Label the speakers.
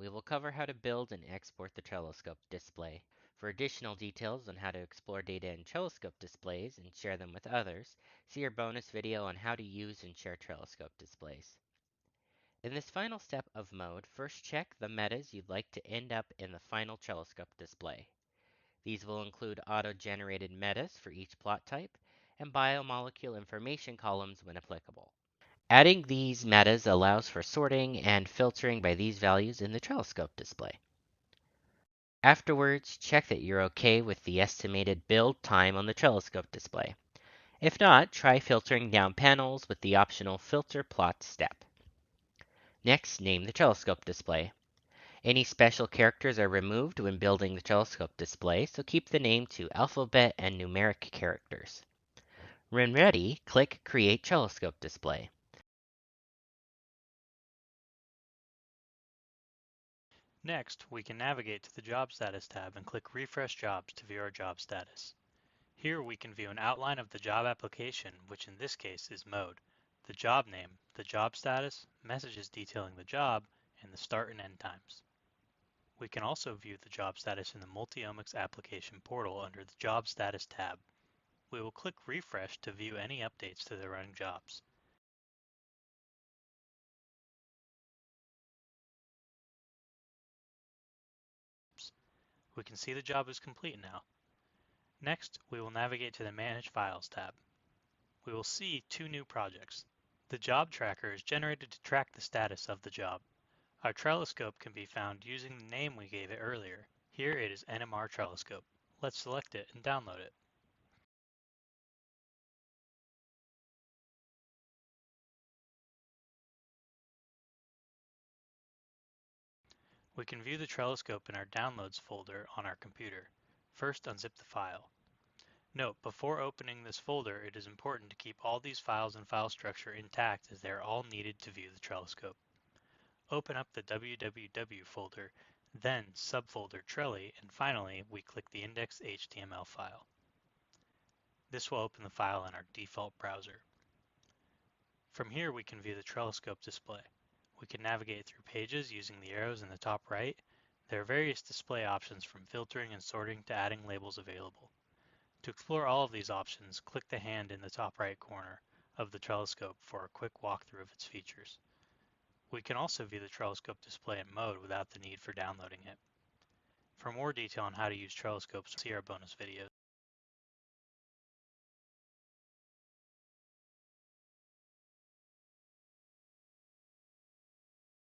Speaker 1: we will cover how to build and export the Trelliscope display. For additional details on how to explore data in Trelliscope displays and share them with others, see our bonus video on how to use and share Trelliscope displays. In this final step of mode, first check the metas you'd like to end up in the final Trelliscope display. These will include auto-generated metas for each plot type and biomolecule information columns when applicable. Adding these metas allows for sorting and filtering by these values in the Trelliscope display. Afterwards, check that you're okay with the estimated build time on the Trelliscope display. If not, try filtering down panels with the optional Filter Plot step. Next, name the Trelliscope display. Any special characters are removed when building the Trelliscope display, so keep the name to alphabet and numeric characters. When ready, click Create Trelliscope Display.
Speaker 2: Next, we can navigate to the Job Status tab and click Refresh Jobs to view our job status. Here we can view an outline of the job application, which in this case is mode, the job name, the job status, messages detailing the job, and the start and end times. We can also view the job status in the Multiomics application portal under the Job Status tab. We will click Refresh to view any updates to the running jobs. We can see the job is complete now. Next, we will navigate to the Manage Files tab. We will see two new projects. The job tracker is generated to track the status of the job. Our Trelliscope can be found using the name we gave it earlier. Here it is NMR Trelliscope. Let's select it and download it. We can view the Trelliscope in our Downloads folder on our computer. First, unzip the file. Note, before opening this folder, it is important to keep all these files and file structure intact as they are all needed to view the Trelliscope. Open up the www folder, then subfolder Trelli, and finally we click the index.html file. This will open the file in our default browser. From here we can view the Trelliscope display. We can navigate through pages using the arrows in the top right. There are various display options from filtering and sorting to adding labels available. To explore all of these options, click the hand in the top right corner of the Trelliscope for a quick walkthrough of its features. We can also view the Trelliscope display in mode without the need for downloading it. For more detail on how to use Trelliscopes, see our bonus videos.